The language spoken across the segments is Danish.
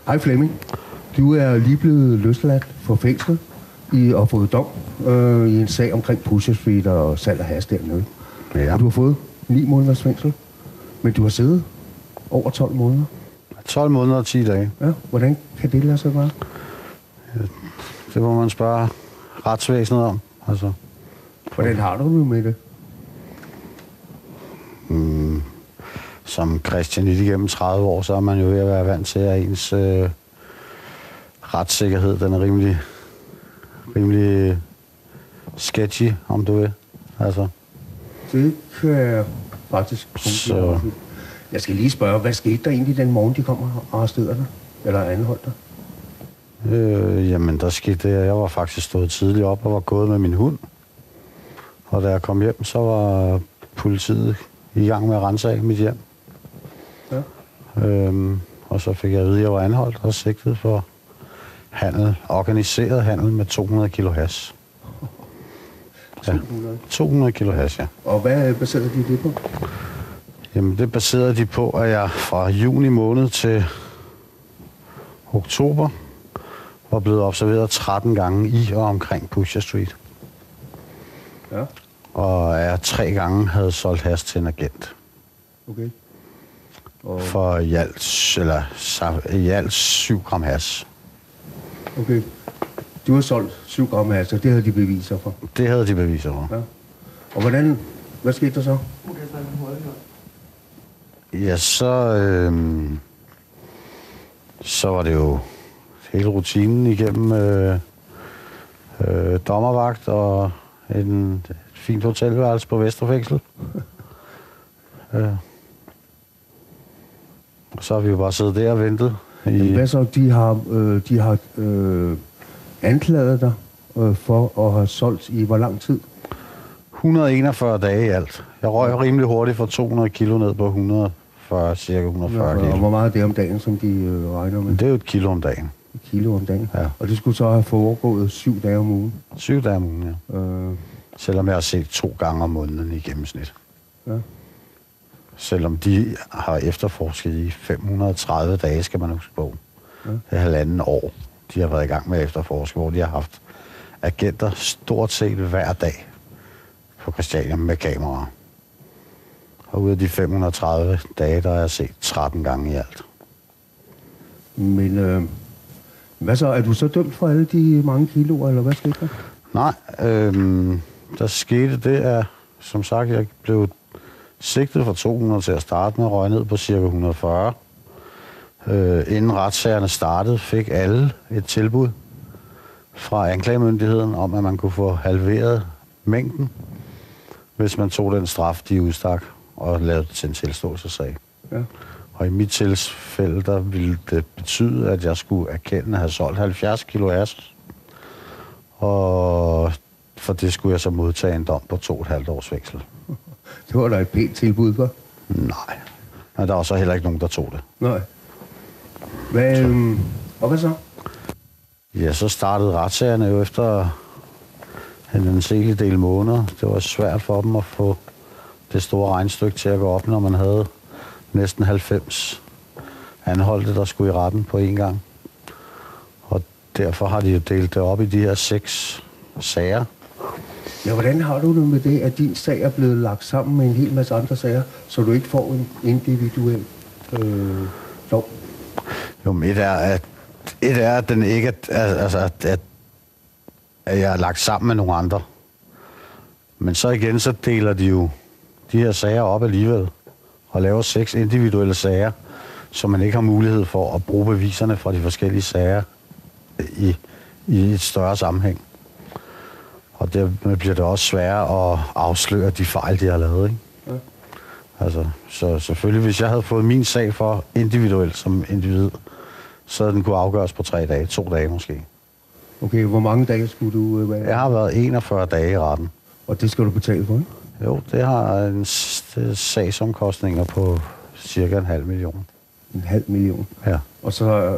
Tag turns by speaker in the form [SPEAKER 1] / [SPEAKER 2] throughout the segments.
[SPEAKER 1] Hej Flemming. Du er lige blevet løsladt fra fængslet og fået dom i en sag omkring Pusher Street og salg af hash dernede.
[SPEAKER 2] Ja.
[SPEAKER 1] Og du har fået 9 måneders fængsel, men du har siddet over 12 måneder.
[SPEAKER 2] 12 måneder og 10 dage.
[SPEAKER 1] Ja, hvordan kan det lade sig gøre?
[SPEAKER 2] Det må man spørge retsvæsenet om. Altså.
[SPEAKER 1] Hvordan har du det med det?
[SPEAKER 2] Som Christian igennem 30 år, så er man jo ved at være vant til, at ens retssikkerhed, den er rimelig sketchy, om du vil. Altså.
[SPEAKER 1] Det kan jeg faktisk
[SPEAKER 2] så...
[SPEAKER 1] Jeg skal lige spørge, hvad skete der egentlig den morgen, de kom og arresterede dig? Eller anholdt dig?
[SPEAKER 2] Jamen, der skete det, jeg var faktisk stået tidligt op og var gået med min hund. Og da jeg kom hjem, så var politiet i gang med at ransage mit hjem.
[SPEAKER 1] Ja.
[SPEAKER 2] Og så fik jeg at vide, at jeg var anholdt og sigtet for organiseret handel med 200 kilo hash. 200 kilo hash, ja.
[SPEAKER 1] Og hvad baserede de det på?
[SPEAKER 2] Jamen, det baserede de på, at jeg fra juni måned til oktober var blevet observeret 13 gange i og omkring Pusher Street.
[SPEAKER 1] Ja.
[SPEAKER 2] Og jeg 3 gange havde solgt hash til en agent.
[SPEAKER 1] Okay. Og...
[SPEAKER 2] For i alt 7 gram hash.
[SPEAKER 1] Okay. Du har solgt 7 gram hash, og det havde de beviser for?
[SPEAKER 2] Det havde de beviser for.
[SPEAKER 1] Ja. Og hvad skete der så?
[SPEAKER 2] Ja, så var det jo hele rutinen igennem dommervagt og et fint hotelværelse på Vesterfængsel. Og så har vi jo bare siddet der og ventet.
[SPEAKER 1] Hvad så? De har anklaget dig for at have solgt i hvor lang tid?
[SPEAKER 2] 141 dage i alt. Jeg røg rimelig hurtigt fra 200 kilo ned på 140, cirka 140 kilo.
[SPEAKER 1] Og hvor meget er det om dagen, som de regner med?
[SPEAKER 2] Det er jo 1 kilo om dagen.
[SPEAKER 1] 1 kilo om dagen?
[SPEAKER 2] Ja.
[SPEAKER 1] Og det skulle så have foregået 7 dage om ugen?
[SPEAKER 2] 7 dage om ugen, ja. Selvom jeg har set 2 gange om måneden i gennemsnit.
[SPEAKER 1] Ja.
[SPEAKER 2] Selvom de har efterforsket i 530 dage, skal man huske på. Ja. Det er 1,5 år, de har været i gang med at efterforske, hvor de har haft agenter stort set hver dag på Christiania med kameraer. Og ud af de 530 dage, der har jeg set 13 gange i alt.
[SPEAKER 1] Men hvad så? Er du så dømt for alle de mange kiloer, eller hvad skete der?
[SPEAKER 2] Nej, der skete det, at som sagt, jeg blev sigtet fra 200 til at starte med, røg ned på cirka 140. Inden retssagerne startede, fik alle et tilbud fra anklagemyndigheden om, at man kunne få halveret mængden, hvis man tog den straf, de udstak, og lavede det til en tilståelsessag. Ja. Og i mit tilfælde, der ville det betyde, at jeg skulle erkende at have solgt 70 kilo hash. Og for det skulle jeg så modtage en dom på 2,5 års fængsel.
[SPEAKER 1] Det var da et pænt tilbud, for?
[SPEAKER 2] Nej. Men der var så heller ikke nogen, der tog det.
[SPEAKER 1] Nej. Og hvad så?
[SPEAKER 2] Ja, så startede retssagerne jo efter en selig del måneder. Det var svært for dem at få det store regnestykke til at gå op, når man havde næsten 90 anholdte, der skulle i retten på én gang. Og derfor har de jo delt det op i de her 6 sager.
[SPEAKER 1] Ja, hvordan har du det med det, at din sag er blevet lagt sammen med en hel masse andre sager, så du ikke får en individuel dom?
[SPEAKER 2] Jo, men et er, at den ikke at jeg er lagt sammen med nogle andre. Men så igen, så deler de jo de her sager op alligevel og laver 6 individuelle sager, så man ikke har mulighed for at bruge beviserne fra de forskellige sager i et større sammenhæng. Og dermed bliver det også sværere at afsløre de fejl, de har lavet, ikke? Ja. Altså, så selvfølgelig, hvis jeg havde fået min sag for individuelt som individ, så havde den kunne afgøres på 3 dage, 2 dage måske.
[SPEAKER 1] Okay, hvor mange dage skulle du være?
[SPEAKER 2] Jeg har været 41 dage i retten. Og
[SPEAKER 1] det skal du betale for, ikke?
[SPEAKER 2] Jo, det har en sagsomkostninger på cirka 0,5 million.
[SPEAKER 1] 0,5 million?
[SPEAKER 2] Ja.
[SPEAKER 1] Og så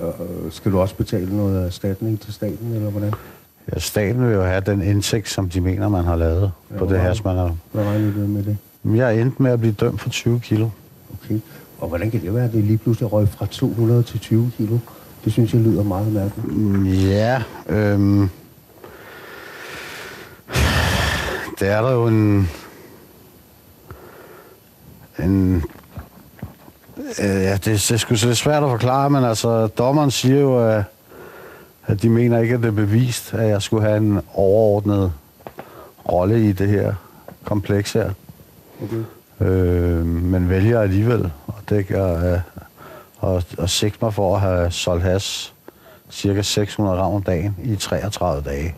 [SPEAKER 1] skal du også betale noget erstatning til staten, eller hvordan?
[SPEAKER 2] Ja, staten vil jo have den indtægt, som de mener, man har lavet på det her, man har...
[SPEAKER 1] Hvad regner du med det?
[SPEAKER 2] Jeg endte med at blive dømt for 20 kilo.
[SPEAKER 1] Okay. Og hvordan kan det være, at det lige pludselig røg fra 200 til 20 kilo? Det synes jeg lyder meget mærkeligt.
[SPEAKER 2] Ja, det er der jo ja, det er sgu lidt svært at forklare, men altså, dommeren siger jo, at de mener ikke, at det er bevist, at jeg skulle have en overordnet rolle i det her kompleks her.
[SPEAKER 1] Okay.
[SPEAKER 2] Men vælger alligevel at sigte mig for at have solgt hash cirka 600 gram om dagen i 33 dage.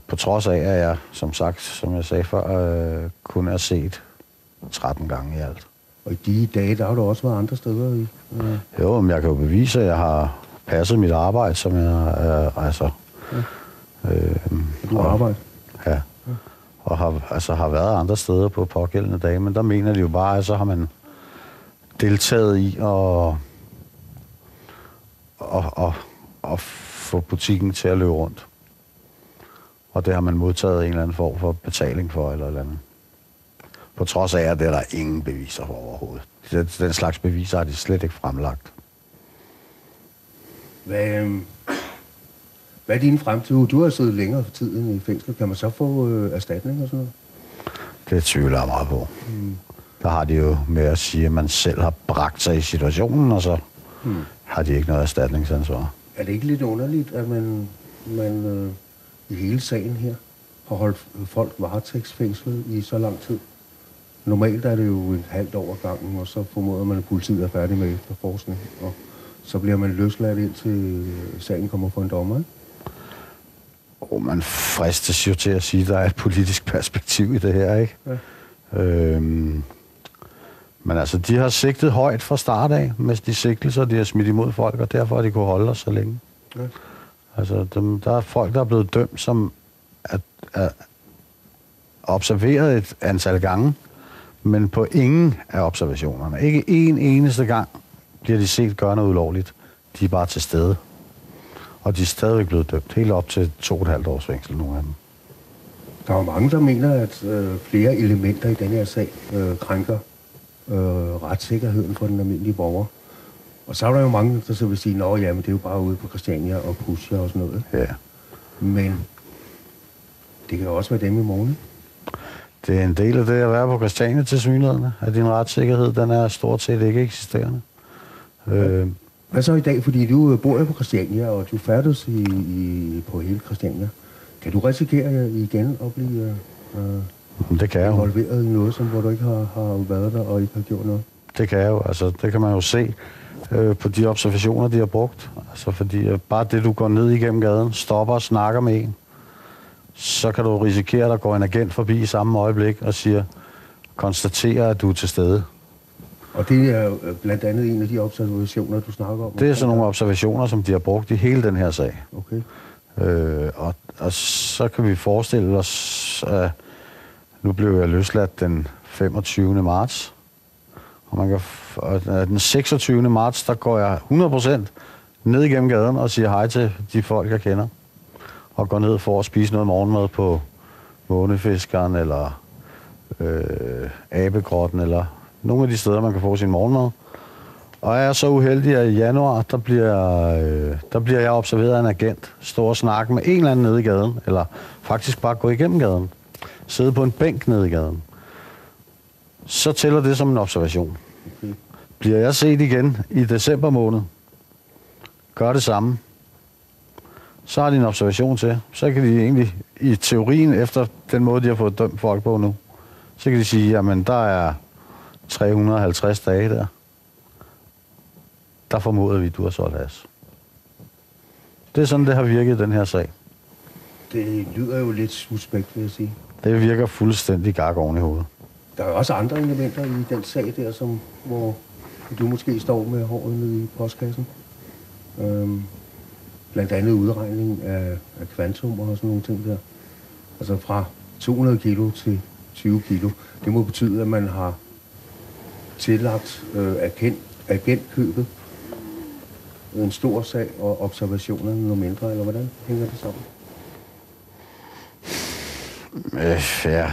[SPEAKER 2] På trods af, at jeg, som jeg sagde før, kun er set 13 gange i alt.
[SPEAKER 1] Og i de dage, der har du også været andre steder i?
[SPEAKER 2] Jo, men jeg kan jo bevise, at jeg har passet mit arbejde, som jeg altså...
[SPEAKER 1] Du har arbejdet?
[SPEAKER 2] Ja. Og har været andre steder på pågældende dage, men der mener de jo bare, at så har man deltaget i at få butikken til at løbe rundt. Og det har man modtaget en eller anden form for betaling for, eller andet. På trods af, at det er der ingen beviser for overhovedet. Den slags beviser har de slet ikke fremlagt.
[SPEAKER 1] Hvad er din fremtid? Du har siddet længere for tiden i fængsel. Kan man så få erstatning og sådan noget?
[SPEAKER 2] Det tvivler jeg meget på. Der har de jo med at sige, at man selv har bragt sig i situationen, og så har de ikke noget erstatningsansvar. Er
[SPEAKER 1] det ikke lidt underligt, at man i hele sagen her har holdt folk varetægtsfængslet i så lang tid? Normalt er det jo et halvt år ad gangen, og så formoder man, at politiet er færdig med efterforskning, og så bliver man løsladt indtil sagen kommer for en dommer, ikke?
[SPEAKER 2] Man fristes jo til at sige, at der er et politisk perspektiv i det her, ikke? Ja. Men altså, de har sigtet højt fra start af med de sigtelser, de har smidt imod folk, og derfor har de kunne holde os så længe. Ja. Altså, der er folk, der er blevet dømt, som er observeret et antal gange, men på ingen af observationerne. Ikke en eneste gang bliver de set gøre noget ulovligt. De er bare til stede. Og de er stadigvæk blevet dømt. Helt op til 2,5 års fængsel, nogle af dem.
[SPEAKER 1] Der er mange, der mener, at flere elementer i denne her sag krænker retssikkerheden for den almindelige borger. Og så er der jo mange, der så vil sige, at det er jo bare ude på Christiania og Pusher og sådan noget.
[SPEAKER 2] Ja.
[SPEAKER 1] Men det kan jo også være dem i morgen.
[SPEAKER 2] Det er en del af det at være på Christiania til synligheden, at din retssikkerhed, den er stort set ikke eksisterende.
[SPEAKER 1] Hvad så i dag? Fordi du bor jo på Christiania, og du færdes på hele Christiania. Kan du risikere igen at blive involveret i noget, hvor du ikke har været der og ikke har gjort noget?
[SPEAKER 2] Det kan jeg jo. Altså, det kan man jo se på de observationer, de har brugt. Altså, fordi bare det, du går ned igennem gaden, stopper og snakker med en, så kan du risikere, at der går en agent forbi i samme øjeblik og konstaterer, at du er til stede.
[SPEAKER 1] Og det er blandt andet en af de observationer, du snakker om?
[SPEAKER 2] Det er sådan nogle observationer, som de har brugt i hele den her sag.
[SPEAKER 1] Okay.
[SPEAKER 2] Og så kan vi forestille os, at nu blev jeg løsladt den 25. marts. Og den 26. marts, der går jeg 100% ned igennem gaden og siger hej til de folk, jeg kender. Og går ned for at spise noget morgenmad på Månefiskeren, eller Abegrotten, eller nogle af de steder, man kan få sin morgenmad. Og jeg er så uheldig, at i januar, der bliver jeg observeret af en agent. Stå og snakke med en eller anden nede i gaden, eller faktisk bare gå igennem gaden. Sidde på en bænk nede i gaden. Så tæller det som en observation. Okay. Bliver jeg set igen i december måned, gør det samme, så har de en observation til. Så kan de egentlig, i teorien, efter den måde, de har fået dømt folk på nu, så kan de sige, jamen der er 350 dage der. Der formoder vi, at du har solgt hash. Det er sådan, det har virket i den her sag.
[SPEAKER 1] Det lyder jo lidt suspekt, vil jeg sige.
[SPEAKER 2] Det virker fuldstændig gak oven i hovedet.
[SPEAKER 1] Der er også andre elementer i den sag der, hvor du måske står med håret nede i postkassen. Blandt andet udregning af kvantum og sådan nogle ting der. Altså fra 200 kilo til 20 kilo. Det må betyde, at man har tillagt agentkøbet en stor sag, og observationerne noget mindre, eller hvordan hænger det sammen?
[SPEAKER 2] Ja,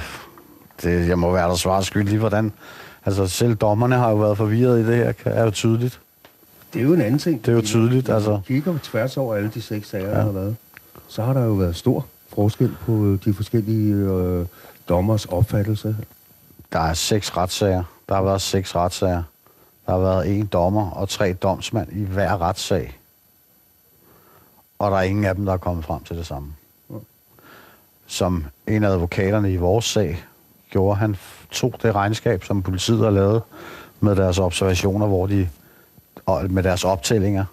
[SPEAKER 2] jeg må være der svar skyldig, hvordan... Altså, selv dommerne har jo været forvirret i det her, er jo tydeligt.
[SPEAKER 1] Det er jo en anden ting.
[SPEAKER 2] Det er jo tydeligt, altså.
[SPEAKER 1] Når vi kigger tværs over alle de 6 sager, der har været, så har der jo været stor forskel på de forskellige dommers opfattelse.
[SPEAKER 2] Der er 6 retssager. Der har været 6 retssager. Der har været 1 dommer og 3 domsmænd i hver retssag. Og der er ingen af dem, der er kommet frem til det samme. Som en af advokaterne i vores sag gjorde, han tog det regnskab, som politiet har lavet med deres observationer, hvor de med deres optællinger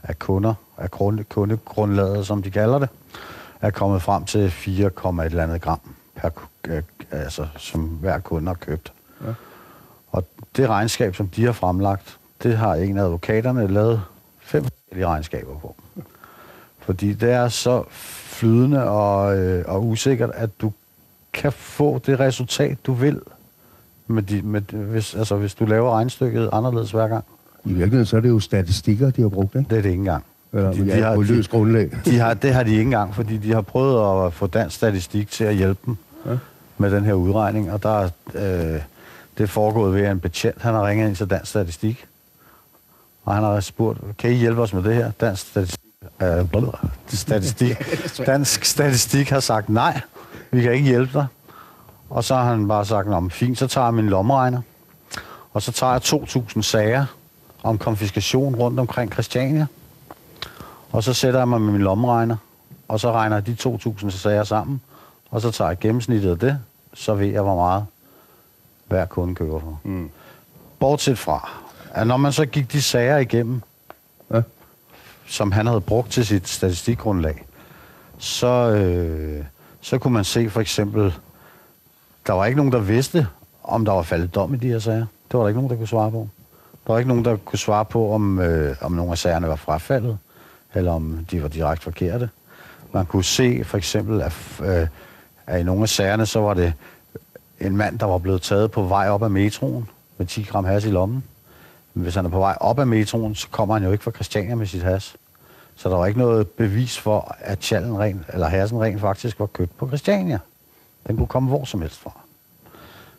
[SPEAKER 2] af kunder, af kundegrundlaget, som de kalder det, er kommet frem til 4,1 eller andet gram per, altså, som hver kunde har købt. Ja. Og det regnskab, som de har fremlagt, det har en af advokaterne lavet 5 forskellige regnskaber på. Fordi det er så flydende og usikkert, at du kan få det resultat, du vil, hvis du laver regnstykket anderledes hver gang.
[SPEAKER 1] I virkeligheden så er det jo statistikker, de har brugt, ikke?
[SPEAKER 2] Det er det ikke engang.
[SPEAKER 1] De har på løs grundlag.
[SPEAKER 2] Det har de ikke engang, fordi de har prøvet at få dansk statistik til at hjælpe dem med den her udregning, og der det er foregået ved, at en betjent, han har ringet ind til dansk statistik, og han har spurgt, kan I hjælpe os med det her? Dansk statistik har sagt, nej, vi kan ikke hjælpe dig. Og så har han bare sagt, fint, så tager jeg min lommeregner, og så tager jeg 2.000 sager om konfiskation rundt omkring Christiania, og så sætter jeg mig med min lommeregner, og så regner jeg de 2.000 sager sammen, og så tager jeg gennemsnittet af det, så ved jeg, hvor meget hver kunde køber for. Bortset fra, at når man så gik de sager igennem, som han havde brugt til sit statistikgrundlag, så kunne man se for eksempel, der var ikke nogen, der vidste, om der var faldet dom i de her sager. Det var der ikke nogen, der kunne svare på. Der var ikke nogen, der kunne svare på, om nogle af sagerne var frafaldet, eller om de var direkte forkerte. Man kunne se for eksempel, at i nogle af sagerne, så var det en mand, der var blevet taget på vej op ad metroen med 10 gram hash i lommen. Men hvis han er på vej op ad metroen, så kommer han jo ikke fra Christiania med sit hash. Så der var ikke noget bevis for, at hashen rent faktisk var købt på Christiania. Den kunne komme hvor som helst fra.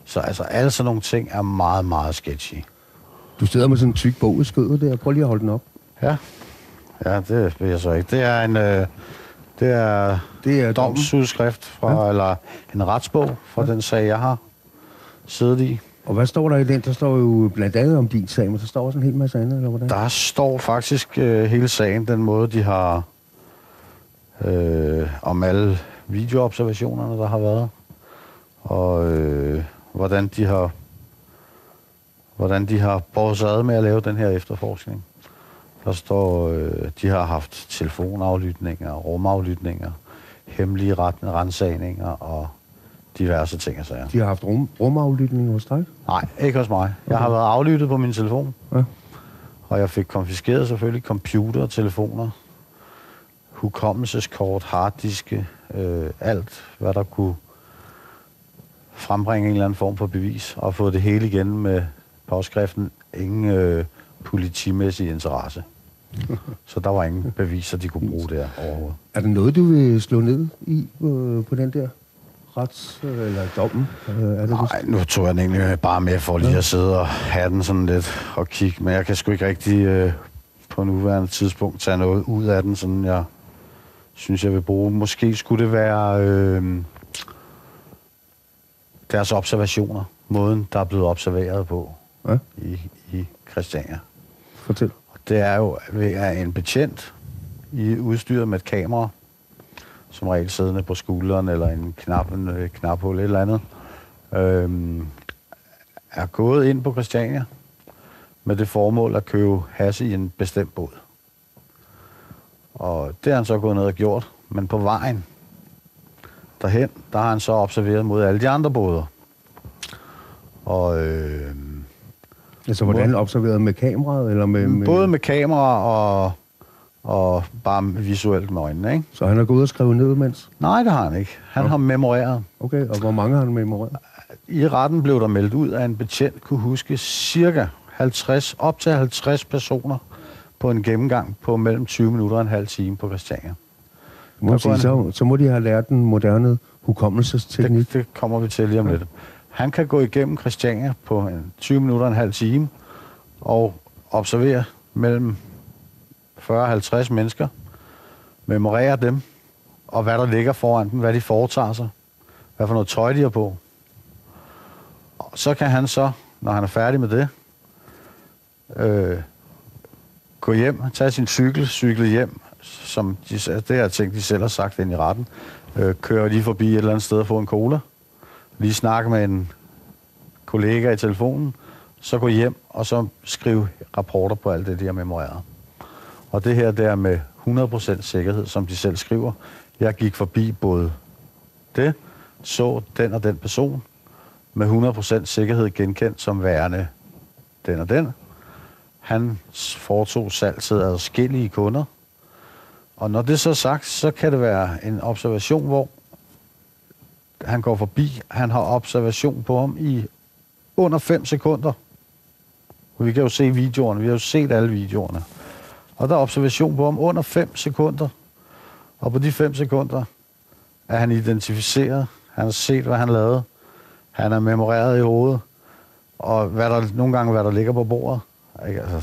[SPEAKER 2] Så altså, alle sådan nogle ting er meget, meget sketchy.
[SPEAKER 1] Du sidder med sådan en tyk bog i skødet der. Prøv lige at holde den op.
[SPEAKER 2] Ja, det vil jeg så ikke. Det er domsudskrift fra, eller en retsbog fra den sag, jeg har siddet i.
[SPEAKER 1] Og hvad står der i den? Der står jo blandt andet om din sag, men der står også en hel masse andet, eller hvordan?
[SPEAKER 2] Der står faktisk hele sagen, den måde, de har om alle videoobservationerne, der har været, og hvordan de har båret sig ad med at lave den her efterforskning. Der står, de har haft telefonaflytninger, rumaflytninger, hemmelige ransagninger og diverse ting og sager.
[SPEAKER 1] De har haft rumaflytning hos dig?
[SPEAKER 2] Nej, ikke hos mig. Jeg har været aflyttet på min telefon. Ja. Og jeg fik konfiskeret selvfølgelig computer, telefoner, hukommelseskort, harddiske, alt, hvad der kunne frembringe en eller anden form for bevis, og fået det hele igen med påskriften ingen politimæssig interesse. Så der var ingen beviser, de kunne bruge der overhovedet.
[SPEAKER 1] Er der noget, du vil slå ned i på den der eller dommen?
[SPEAKER 2] Nej, nu tog jeg den egentlig bare med for lige at sidde og have den sådan lidt og kigge, men jeg kan sgu ikke rigtig på nuværende tidspunkt tage noget ud af den, sådan jeg synes, jeg vil bruge. Måske skulle det være deres observationer, måden, der er blevet observeret på i Christiania.
[SPEAKER 1] Fortæl.
[SPEAKER 2] Det er jo ved at en betjent udstyret med et kamera, som regel siddende på skulderen eller en knaphul eller andet, er gået ind på Christiania med det formål at købe hash i en bestemt båd. Og det har han så gået ned og gjort, men på vejen derhen, der har han så observeret mod alle de andre båder. Og
[SPEAKER 1] altså hvordan observeret med kameraet eller med
[SPEAKER 2] både med kamera og bare visuelt med øjnene, ikke?
[SPEAKER 1] Så han har gået ud og skrevet ned mens?
[SPEAKER 2] Nej, det har han ikke. Han har memoreret.
[SPEAKER 1] Okay, og hvor mange har han memoreret?
[SPEAKER 2] I retten blev der meldt ud, at en betjent kunne huske cirka 50 personer på en gennemgang på mellem 20 minutter og en halv time på Christiania.
[SPEAKER 1] Så må de have lært den moderne hukommelsesteknik.
[SPEAKER 2] Det kommer vi til lige om lidt. Han kan gå igennem Christiania på 20 minutter, en halv time, og observere mellem 40 og 50 mennesker, memorere dem, og hvad der ligger foran dem, hvad de foretager sig, hvad for noget tøj de har på. Og så kan han så, når han er færdig med det, gå hjem, tage sin cykle hjem, som det her ting, de selv har sagt ind i retten, kører lige forbi et eller andet sted og få en cola, lige snakke med en kollega i telefonen, så gå hjem og så skrive rapporter på alt det, de har memoreret. Og det her der med 100% sikkerhed, som de selv skriver. Jeg gik forbi både det, så den og den person, med 100% sikkerhed genkendt som værende den og den. Han foretog salg til adskillige kunder. Og når det så er sagt, så kan det være en observation, hvor han går forbi. Han har observation på ham i under 5 sekunder. Vi kan jo se videoerne. Vi har jo set alle videoerne. Og der er observation på ham under 5 sekunder. Og på de 5 sekunder er han identificeret. Han har set, hvad han lavede. Han er memoreret i hovedet. Og nogle gange, hvad der ligger på bordet. Altså,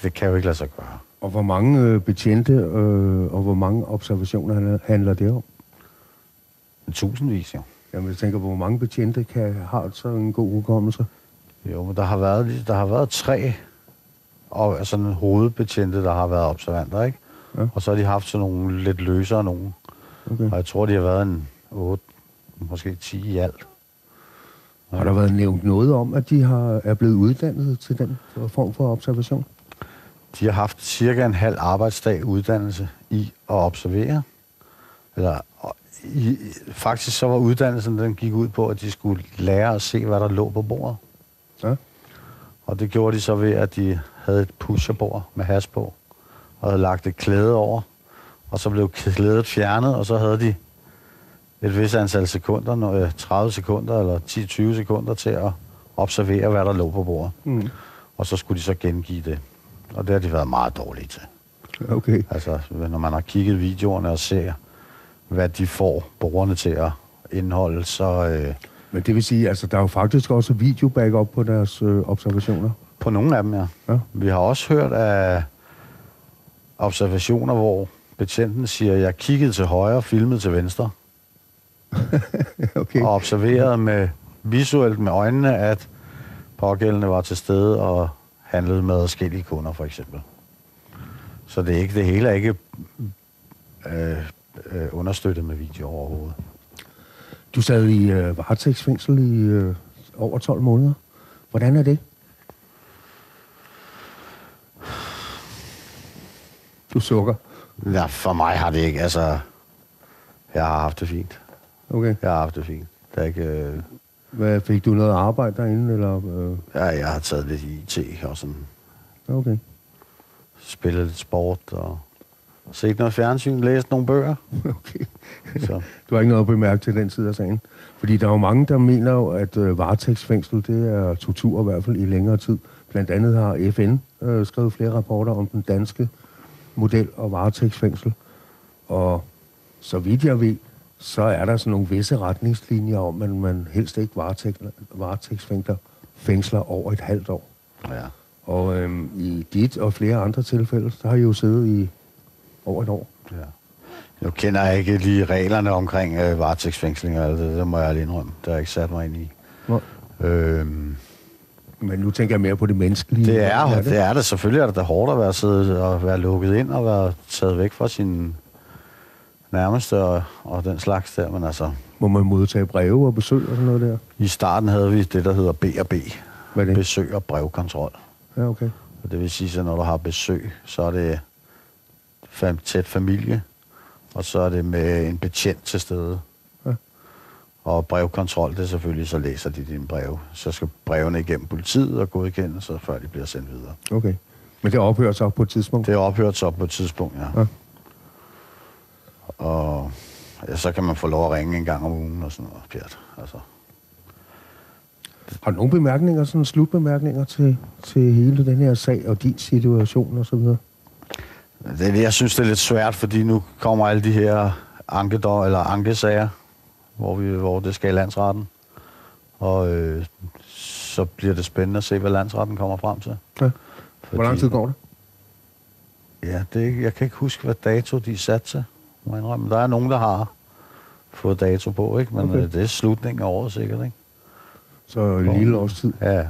[SPEAKER 2] det kan jo ikke lade sig gøre.
[SPEAKER 1] Og hvor mange betjente og hvor mange observationer handler det om?
[SPEAKER 2] Tusindvis, jo.
[SPEAKER 1] Jamen, jeg tænker, hvor mange betjente har så en god udkommelse?
[SPEAKER 2] Jo, men der har været 3 og sådan en hovedbetjente, der har været observanter, ikke? Ja. Og så har de haft sådan nogle lidt løsere nogen. Okay. Og jeg tror, de har været en 8, måske 10 i alt. Ja.
[SPEAKER 1] Har der været nævnt noget om, at de er blevet uddannet til den form for observation?
[SPEAKER 2] De har haft cirka en halv arbejdsdag uddannelse i at observere. Faktisk så var uddannelsen, den gik ud på, at de skulle lære at se, hvad der lå på bordet. Ja. Og det gjorde de så ved, at de havde et pusherbord med has på, og havde lagt et klæde over, og så blev klædet fjernet, og så havde de et vis antal sekunder, 30 sekunder eller 10-20 sekunder til at observere, hvad der lå på bordet. Mm. Og så skulle de så gengive det. Og det har de været meget dårlige til.
[SPEAKER 1] Okay.
[SPEAKER 2] Altså, når man har kigget videoerne og ser, hvad de får borgerne til at indeholde, så...
[SPEAKER 1] Men det vil sige, altså, der er jo faktisk også video-backup på deres observationer?
[SPEAKER 2] På nogle af dem, ja. Vi har også hørt af observationer, hvor betjenten siger, jeg kiggede til højre og filmede til venstre. Okay. Og observerede visuelt med øjnene, at pågældende var til stede og handlede med forskellige kunder, for eksempel. Så det hele er ikke understøttet med video overhovedet.
[SPEAKER 1] Du sad i varetægtsfængsel i over 12 måneder. Hvordan er det? Du sukker.
[SPEAKER 2] Ja, for mig har det ikke, altså... Jeg har haft det fint.
[SPEAKER 1] Okay.
[SPEAKER 2] Jeg har haft det fint. Det er ikke...
[SPEAKER 1] Hvad, fik du noget arbejde derinde, eller...?
[SPEAKER 2] Ja, jeg har taget lidt IT og sådan...
[SPEAKER 1] Okay.
[SPEAKER 2] Spillet lidt sport og... Set noget fjernsyn, læst nogle bøger.
[SPEAKER 1] Okay. Så. Du har ikke noget at bemærke til den side af sagen? Fordi der er jo mange, der mener jo, at varetægtsfængsel, det er tortur i hvert fald i længere tid. Blandt andet har FN skrevet flere rapporter om den danske model og varetægtsfængsel. Og så vidt jeg ved, så er der sådan nogle visse retningslinjer om, at man helst ikke varetægtsfængsler over et halvt år.
[SPEAKER 2] Ja.
[SPEAKER 1] Og i dit og flere andre tilfælde, der har I jo siddet i over et år.
[SPEAKER 2] Ja. Nu kender jeg ikke lige reglerne omkring varetægtsfængsling og alt det må jeg lige indrømme. Det har jeg ikke sat mig ind i.
[SPEAKER 1] Men nu tænker jeg mere på det menneskelige.
[SPEAKER 2] Det er det. Selvfølgelig er det da hårdt at være siddet og være lukket ind og være taget væk fra sin nærmeste og den slags der, men altså...
[SPEAKER 1] Må man modtage breve og besøg og sådan noget der?
[SPEAKER 2] I starten havde vi det, der hedder B&B.
[SPEAKER 1] Hvad er det?
[SPEAKER 2] Besøg og brevkontrol.
[SPEAKER 1] Ja, okay.
[SPEAKER 2] Og det vil sige, at når du har besøg, så er det tæt familie, og så er det med en betjent til stede. Ja. Og brevkontrol, det er selvfølgelig, så læser de dine breve. Så skal brevene igennem politiet og godkendes, før de bliver sendt videre. Okay. Men det ophører så på et tidspunkt? Det ophører så på et tidspunkt, ja. Og ja, så kan man få lov at ringe en gang om ugen og sådan noget, pjat. Altså.
[SPEAKER 1] Har du nogle bemærkninger, sådan slutbemærkninger til hele den her sag og din situation og så videre?
[SPEAKER 2] Jeg synes, det er lidt svært, fordi nu kommer alle de her ankesager, hvor det skal i landsretten. Og så bliver det spændende at se, hvad landsretten kommer frem til.
[SPEAKER 1] Ja. Hvor lang tid går det?
[SPEAKER 2] Ja, jeg kan ikke huske, hvad dato de er sat til. Der er nogen, der har fået dato på, ikke? Men det er slutningen af året sikkert, ikke?
[SPEAKER 1] Så en lille års tid?
[SPEAKER 2] Ja.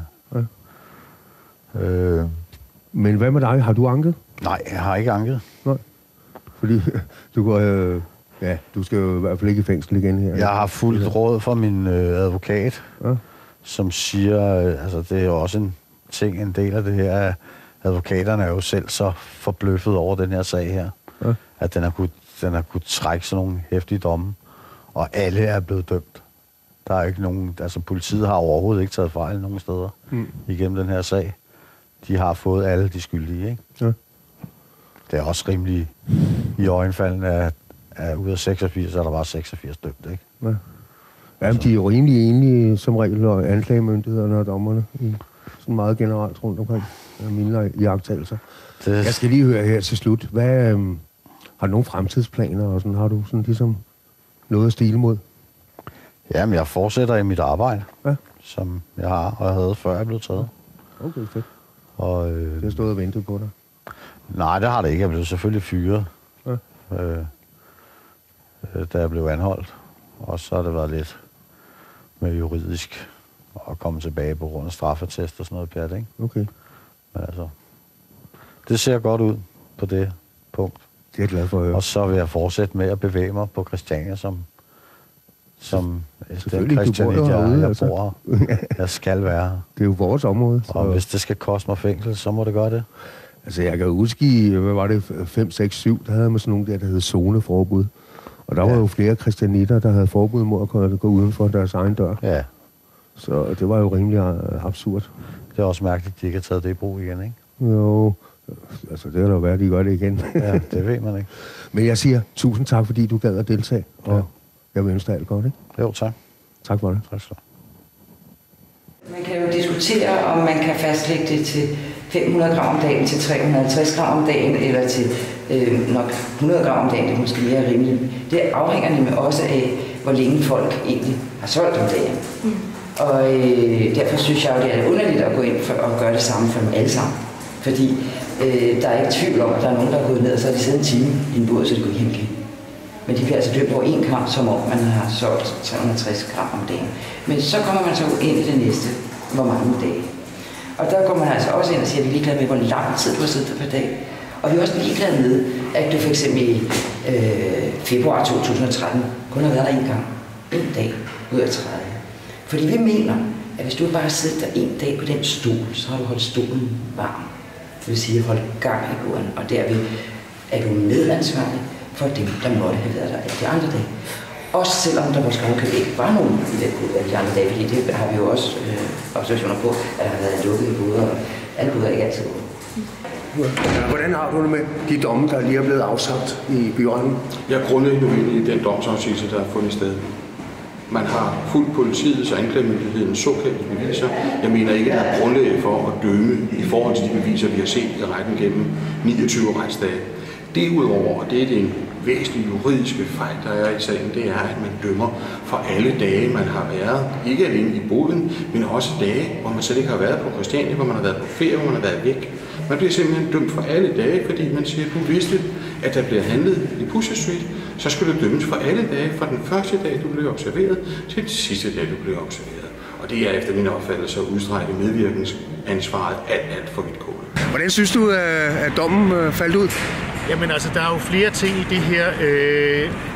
[SPEAKER 1] Men hvad med dig? Har du anket?
[SPEAKER 2] Nej, jeg har ikke anket.
[SPEAKER 1] Nej. Fordi du går... du skal jo i hvert fald ikke i fængsel igen her.
[SPEAKER 2] Jeg har fulgt råd fra min advokat, som siger, altså det er jo også en del af det her, at advokaterne er jo selv så forbløffet over den her sag her, at den har kunnet trække sådan nogle heftige domme, og alle er blevet dømt. Der er ikke nogen, altså politiet har overhovedet ikke taget fejl nogen steder igennem den her sag. De har fået alle de skyldige, ikke? Ja. Det er også rimelig i øjenfaldene, at ud af 86, så er der bare 86 dømt, ikke? Ja.
[SPEAKER 1] Jamen, de er jo rimelig enige som regel, og anklagemyndighederne og dommerne, sådan meget generelt rundt omkring mine iagttagelser. Jeg skal lige høre her til slut. Har du nogle fremtidsplaner, og sådan, har du sådan ligesom noget at stile mod?
[SPEAKER 2] Jamen, jeg fortsætter i mit arbejde, som jeg har, og jeg havde før jeg blev taget.
[SPEAKER 1] Okay, fedt.
[SPEAKER 2] Og,
[SPEAKER 1] det har stået og ventet på dig?
[SPEAKER 2] Nej, det har det ikke. Jeg blev selvfølgelig fyret, da jeg blev anholdt. Og så har det været lidt med juridisk at komme tilbage på grund af straffetest og sådan noget pjat, ikke?
[SPEAKER 1] Okay.
[SPEAKER 2] Men altså, det ser godt ud på det punkt.
[SPEAKER 1] Det er jeg glad for at høre.
[SPEAKER 2] Og så vil jeg fortsætte med at bevæge mig på Christiania, som den Christiania, jeg bor. Jeg skal være her.
[SPEAKER 1] Det er jo vores område.
[SPEAKER 2] Så... Og hvis det skal koste mig fængsel, så må det gøre det.
[SPEAKER 1] Altså, jeg kan huske i, hvad var det, 5, 6, 7, der havde man sådan nogle der hed zoneforbud. Og der var jo flere christianitter, der havde forbud mod at gå uden for deres egen dør.
[SPEAKER 2] Ja.
[SPEAKER 1] Så det var jo rimelig absurd.
[SPEAKER 2] Det er også mærkeligt, at de ikke har taget det i brug igen, ikke?
[SPEAKER 1] Jo, altså det kan da være, at de gør det igen.
[SPEAKER 2] Ja, det ved man ikke.
[SPEAKER 1] Men jeg siger tusind tak, fordi du gad at deltage. Og jeg vil ønske dig alt godt, ikke?
[SPEAKER 2] Jo, tak.
[SPEAKER 1] Tak for det.
[SPEAKER 2] Tak skal du.
[SPEAKER 3] Man kan jo diskutere, om man kan fastlægge det til 500 gram om dagen, til 350 gram om dagen, eller til nok 100 gram om dagen, det er måske mere rimeligt. Det afhænger nemlig også af, hvor længe folk egentlig har solgt om dagen. Og derfor synes jeg jo, det er underligt at gå ind for at gøre det samme for dem alle sammen. Fordi der er ikke tvivl om, at der er nogen, der er gået ned, og så har de siddet en time i en båd, så de går hjem igen. Men de bliver altså dømt over en kamp, som om man har solgt 360 gram om dagen. Men så kommer man så ind i det næste, hvor mange dage. Og der går man altså også ind og siger, at vi er ligeglade med, hvor lang tid du har siddet der per dag. Og vi er også ligeglade med, at du for eksempel i februar 2013 kun har været der en gang. En dag ud af 30. Fordi vi mener, at hvis du bare har siddet der en dag på den stol, så har du holdt stolen varm. Det vil sige, at holde gang i gården. Og derved er du medansvarlig for dem, der måtte have været der alle de andre dage. Også selvom der måske ikke var nogen i den båd alle de andre dage, fordi det har vi jo også observationer på, at der har været lukkede boder, og alle boder er ikke altid åbne.
[SPEAKER 1] Hvordan har du det med de domme, der lige er blevet afsagt i byretten?
[SPEAKER 4] Jeg er grundlæggende uenig i den domsafsigelse, der er fundet sted. Man har fulgt politiets og anklagemyndighedens såkaldte beviser. Jeg mener ikke, at der er grundlag for at dømme i forhold til de beviser, vi har set i retten gennem 29 retsdage. Derudover, og det er den væsentlige juridiske fejl, der er i sagen, det er, at man dømmer for alle dage, man har været. Ikke alene i båden, men også dage, hvor man slet ikke har været på Christiania, hvor man har været på ferie, hvor man har været væk. Man bliver simpelthen dømt for alle dage, fordi man siger, at du vidste, at der bliver handlet i Pusher Street, så skulle du dømmes for alle dage, fra den første dag, du blev observeret, til den sidste dag, du blev observeret. Og det er efter min opfattelse at udstrække medvirkensansvaret alt for vidtgående.
[SPEAKER 1] Hvordan synes du, at dommen faldt ud?
[SPEAKER 5] Jamen altså, der er jo flere ting i det her.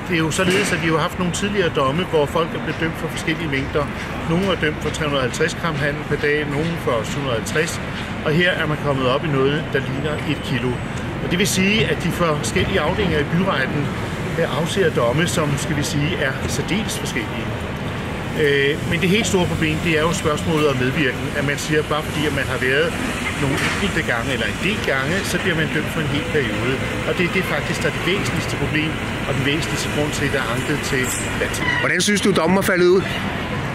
[SPEAKER 5] Det er jo således, at vi har haft nogle tidligere domme, hvor folk er blevet dømt for forskellige mængder. Nogle er dømt for 350 gram handel per dag, nogle for 750. Og her er man kommet op i noget, der ligner 1 kilo. Og det vil sige, at de forskellige afdelinger i byretten afser domme, som skal vi sige, er særdeles forskellige. Men det helt store problem, det er jo spørgsmålet om medvirken. At man siger, bare fordi at man har været nogle enkelte gange eller en del gange, så bliver man dømt for en hel periode. Og det er det faktisk, der er det væsentligste problem, og den væsentligste grund til, at der er anket til landsretten.
[SPEAKER 1] Hvordan synes du, dommen er faldet ud?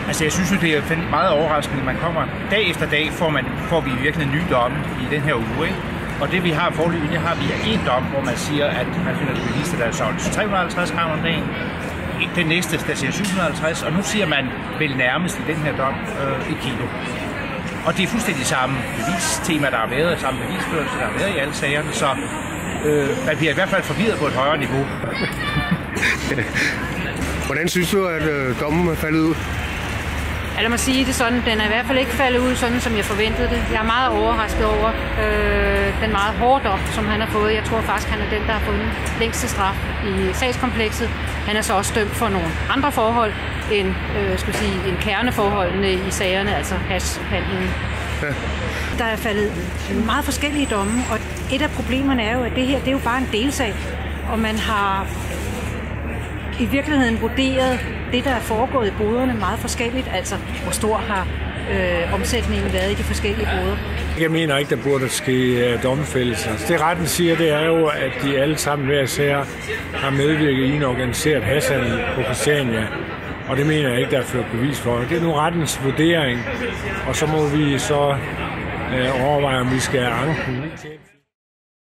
[SPEAKER 6] Altså, jeg synes jo, det er meget overraskende, at man kommer dag efter dag, får vi virkelig en ny dom i den her uge, ikke? Og det vi har foreløbig, det har vi en dom, hvor man siger, at man finder det bevis, der er solgt 350 gram om dagen. den næste, der siger 750, og nu siger man vel nærmest i den her dom 1 kilo. Og det er fuldstændig samme bevistema, der har været, samme bevisførelse, der har været i alle sagerne, så man bliver i hvert fald forvirret på et højere niveau.
[SPEAKER 7] Hvordan synes du, at dommen er faldet ud?
[SPEAKER 8] Ja, lad mig sige det sådan, den er i hvert fald ikke faldet ud sådan, som jeg forventede det. Jeg er meget overrasket over den meget hårde dom, som han har fået. Jeg tror faktisk, han er den, der har fået den længste straf i sagskomplekset. Han er så også dømt for nogle andre forhold end end kerneforholdene i sagerne, altså hashhandlen. Ja. Der er faldet meget forskellige domme, og et af problemerne er jo, at det her det er jo bare en delsag, og man har i virkeligheden vurderet det, der er foregået i boderne meget forskelligt, altså hvor stor har omsætningen været i de forskellige boder.
[SPEAKER 9] Jeg mener ikke, der burde ske domfældelser. Det retten siger, det er jo, at de alle sammen hver især har medvirket i en organiseret hashhandel på Christiania. Og det mener jeg ikke, der er ført bevis for. Det er nu rettens vurdering, og så må vi så overveje, om vi skal anke den.